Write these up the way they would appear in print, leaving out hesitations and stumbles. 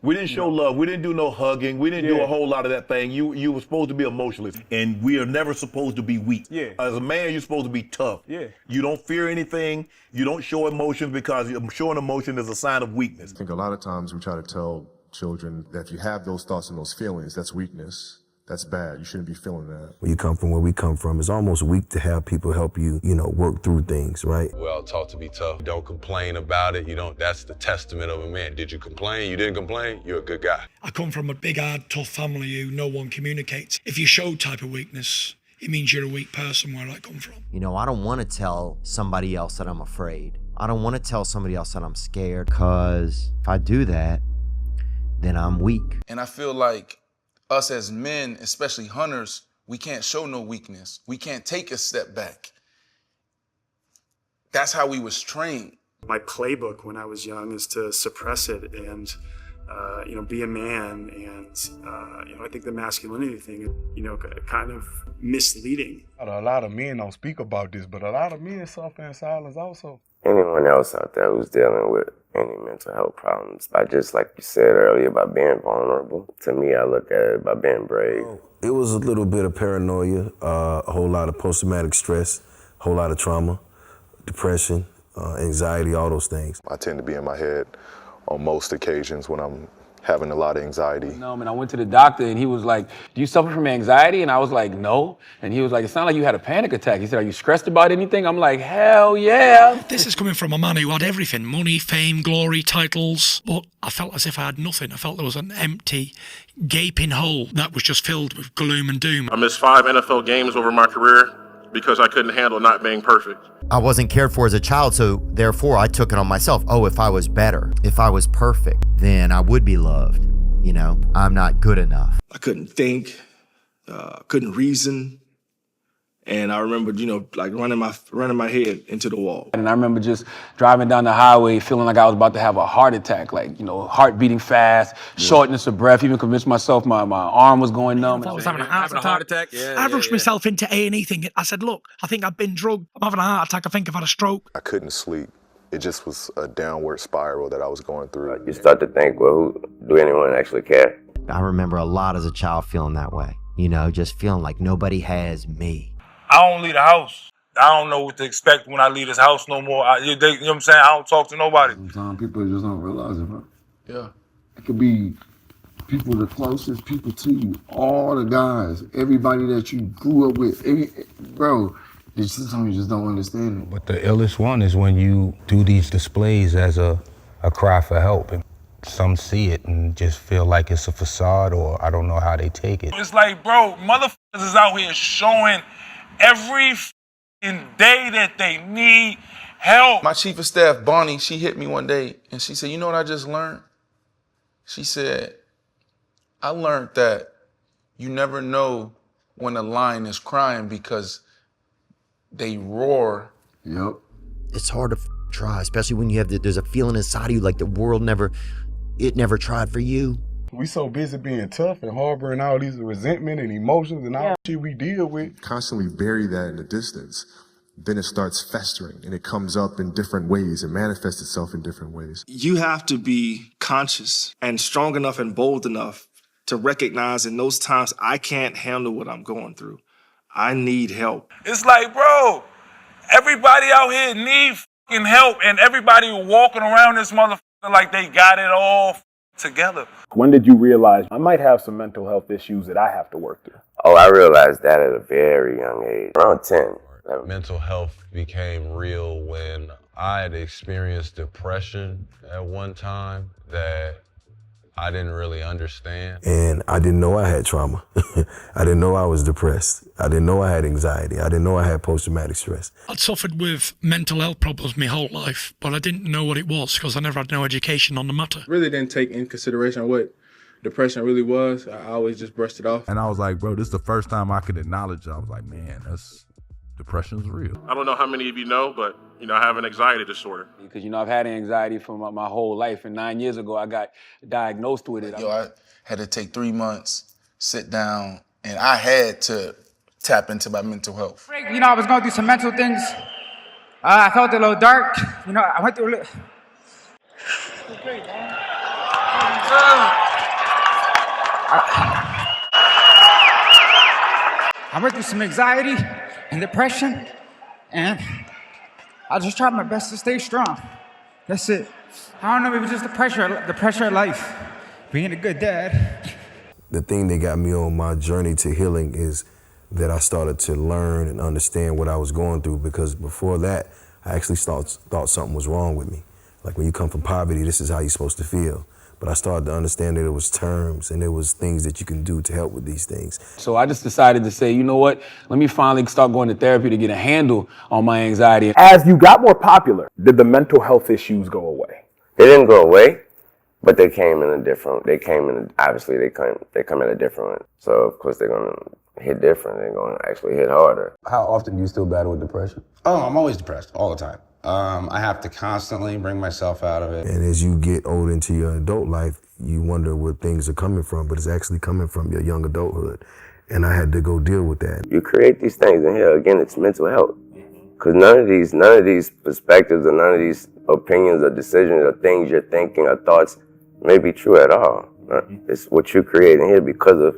We didn't show love. We didn't do no hugging. We didn't do a whole lot of that thing. You were supposed to be emotionless, and we are never supposed to be weak. Yeah. As a man, you're supposed to be tough. Yeah. You don't fear anything. You don't show emotions because showing emotion is a sign of weakness. I think a lot of times we try to tell children that if you have those thoughts and those feelings, that's weakness. That's bad. You shouldn't be feeling that. Where you come from, where we come from, it's almost weak to have people help you, work through things, right? Well, taught to be tough. Don't complain about it. That's the testament of a man. Did you complain? You didn't complain? You're a good guy. I come from a big, hard, tough family who no one communicates. If you show type of weakness, it means you're a weak person where I come from. I don't want to tell somebody else that I'm afraid. I don't want to tell somebody else that I'm scared, because if I do that, then I'm weak. And I feel like us as men, especially hunters, we can't show no weakness. We can't take a step back. That's how we was trained. My playbook when I was young is to suppress it and, be a man. And, I think the masculinity thing, kind of misleading. A lot of men don't speak about this, but a lot of men suffer in silence also. Anyone else out there who's dealing with any mental health problems, by just like you said earlier, by being vulnerable, to me, I look at it by being brave. It was a little bit of paranoia, a whole lot of post-traumatic stress, a whole lot of trauma, depression, anxiety, all those things. I tend to be in my head on most occasions when I'm having a lot of anxiety. No, man, I went to the doctor and he was like, do you suffer from anxiety? And I was like, no. And he was like, it sounded like you had a panic attack. He said, are you stressed about anything? I'm like, hell yeah. This is coming from a man who had everything, money, fame, glory, titles, but I felt as if I had nothing. I felt there was an empty, gaping hole that was just filled with gloom and doom. I missed 5 NFL games over my career because I couldn't handle not being perfect. I wasn't cared for as a child, so therefore I took it on myself. Oh, if I was better, if I was perfect, then I would be loved. I'm not good enough. I couldn't think, couldn't reason. And I remember, like running my head into the wall. And I remember just driving down the highway feeling like I was about to have a heart attack, heart beating fast, shortness of breath, even convinced myself my arm was going numb. I was having a heart attack. I rushed myself into A&E thinking, I said, look, I think I've been drugged. I'm having a heart attack. I think I've had a stroke. I couldn't sleep. It just was a downward spiral that I was going through. You start to think, well, do anyone actually care? I remember a lot as a child feeling that way, just feeling like nobody has me. I don't leave the house. I don't know what to expect when I leave this house no more. You know what I'm saying? I don't talk to nobody. Sometimes people just don't realize it, bro. Yeah. It could be people, the closest people to you, all the guys, everybody that you grew up with. Bro, sometimes you just don't understand it. But the illest one is when you do these displays as a cry for help. And some see it and just feel like it's a facade, or I don't know how they take it. It's like, bro, motherfuckers is out here showing every day that they need help. My chief of staff, Bonnie, she hit me one day and she said, you know what I just learned? She said, I learned that you never know when a lion is crying because they roar. Yep. It's hard to try, especially when there's a feeling inside of you like the world never tried for you. We so busy being tough and harboring all these resentment and emotions and all the shit we deal with. Constantly bury that in the distance. Then it starts festering and it comes up in different ways. It manifests itself in different ways. You have to be conscious and strong enough and bold enough to recognize in those times I can't handle what I'm going through. I need help. It's like, bro, everybody out here need fucking help, and everybody walking around this motherfucker like they got it all together. When did you realize I might have some mental health issues that I have to work through? Oh, I realized that at a very young age, around 10. Mental health became real when I had experienced depression at one time that I didn't really understand. And I didn't know I had trauma. I didn't know I was depressed. I didn't know I had anxiety. I didn't know I had post-traumatic stress. I'd suffered with mental health problems my whole life, but I didn't know what it was because I never had no education on the matter. Really didn't take in consideration what depression really was. I always just brushed it off. And I was like, bro, this is the first time I could acknowledge it. I was like, man, depression's real. I don't know how many of you know, but I have an anxiety disorder. Because, I've had anxiety for my whole life. And 9 years ago, I got diagnosed with it. I had to take 3 months, sit down, and I had to tap into my mental health. I was going through some mental things. I felt a little dark. I went through a little... I went through some anxiety and depression, and I just tried my best to stay strong. That's it. I don't know, maybe just the pressure of life, being a good dad. The thing that got me on my journey to healing is that I started to learn and understand what I was going through, because before that, I actually thought something was wrong with me. Like when you come from poverty, this is how you're supposed to feel. But I started to understand that there was terms and there was things that you can do to help with these things. So I just decided to say, you know what? Let me finally start going to therapy to get a handle on my anxiety. As you got more popular, did the mental health issues go away? They didn't go away, but they came in a different, obviously they come in a different one. So of course they're gonna hit different, they're gonna actually hit harder. How often do you still battle with depression? Oh, I'm always depressed, all the time. I have to constantly bring myself out of it. And as you get older into your adult life, you wonder where things are coming from, but it's actually coming from your young adulthood. And I had to go deal with that. You create these things in here, again, it's mental health. Because none of these perspectives or none of these opinions or decisions or things you're thinking or thoughts may be true at all. It's what you create in here because of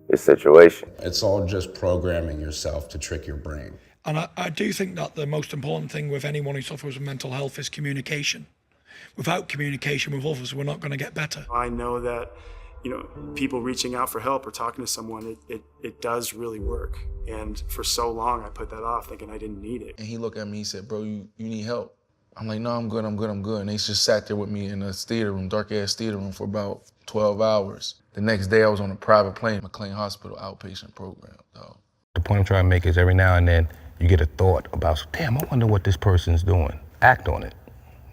your situation. It's all just programming yourself to trick your brain. And I do think that the most important thing with anyone who suffers with mental health is communication. Without communication with others, we're not going to get better. I know that, people reaching out for help or talking to someone, it does really work. And for so long, I put that off thinking I didn't need it. And he looked at me, he said, bro, you need help. I'm like, no, I'm good. And they just sat there with me in a theater room, dark ass theater room for about 12 hours. The next day I was on a private plane, McLean Hospital outpatient program, dog. The point I'm trying to make is every now and then you get a thought about, damn, I wonder what this person's doing. Act on it.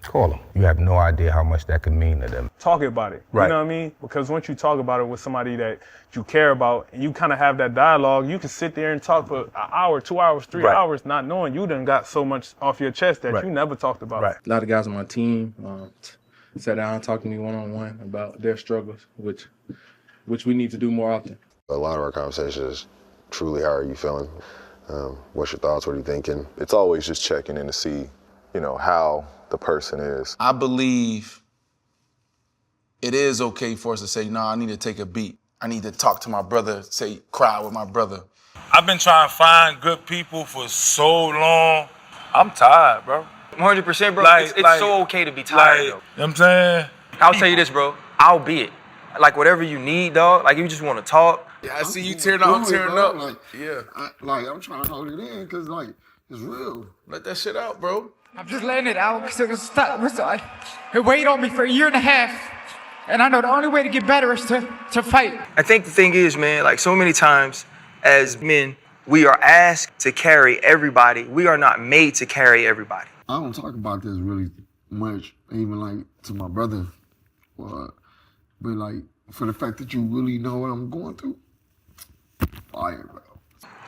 Call them. You have no idea how much that could mean to them. Talk about it. Right. You know what I mean? Because once you talk about it with somebody that you care about and you kind of have that dialogue, you can sit there and talk for an hour, 2 hours, 3 hours, not knowing you done got so much off your chest that you never talked about. A lot of guys on my team sat down and talked to me one-on-one about their struggles, which we need to do more often. A lot of our conversations, truly, how are you feeling? What's your thoughts? What are you thinking? It's always just checking in to see, how the person is. I believe it is okay for us to say, I need to take a beat. I need to talk to my brother, cry with my brother. I've been trying to find good people for so long. I'm tired, bro. 100%, bro. It's so okay to be tired, though. You know what I'm saying? I'll tell you this, bro. I'll be it. Like, whatever you need, dog. Like, if you just want to talk. Yeah, I see you tearing up. I'm tearing up. I'm trying to hold it in because, it's real. Let that shit out, bro. I'm just letting it out because it weighed on me for 1.5 years. And I know the only way to get better is to fight. I think the thing is, man, like so many times as men, we are asked to carry everybody. We are not made to carry everybody. I don't talk about this really much, even to my brother. But for the fact that you really know what I'm going through, fire, bro.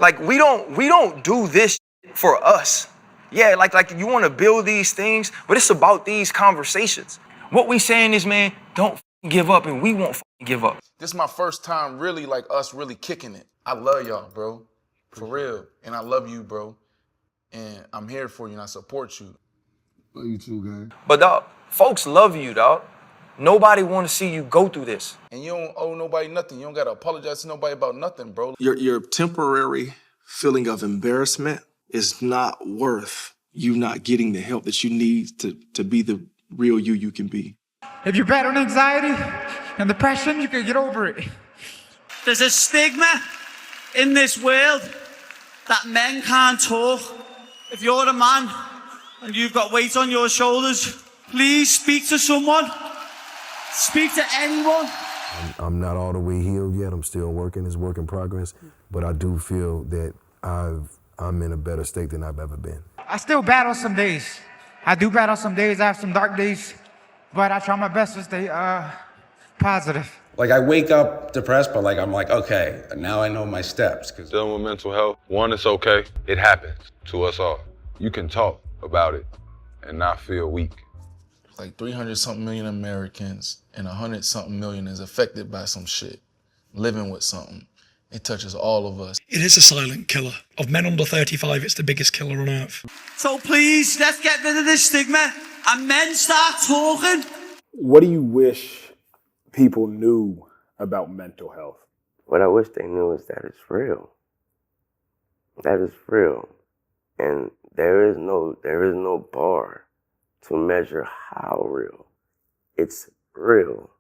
Like we don't do this for us. Yeah, like you want to build these things, but it's about these conversations. What we saying is, man, don't give up, and we won't give up. This is my first time really us really kicking it. I love y'all, bro. For real. And I love you, bro. And I'm here for you and I support you. Love you too, gang. But dog, folks love you, dog. Nobody want to see you go through this. And you don't owe nobody nothing. You don't got to apologize to nobody about nothing, bro. Your temporary feeling of embarrassment is not worth you not getting the help that you need to be the real you can be. If you're battling anxiety and depression, you can get over it. There's a stigma in this world that men can't talk. If you're a man and you've got weight on your shoulders, please speak to someone. Speak to anyone. I'm not all the way healed yet. I'm still working. It's work in progress. But I do feel that I'm in a better state than I've ever been. I still battle some days. I do battle some days. I have some dark days. But I try my best to stay positive. I wake up depressed, but I'm like, okay, now I know my steps. Dealing with mental health, one, it's okay. It happens to us all. You can talk about it and not feel weak. 300-something million Americans and 100-something million is affected by some shit, living with something. It touches all of us. It is a silent killer. Of men under 35, it's the biggest killer on earth. So please, let's get rid of this stigma and men start talking. What do you wish people knew about mental health? What I wish they knew is that it's real. That is real. And there is no bar to measure how real. It's real.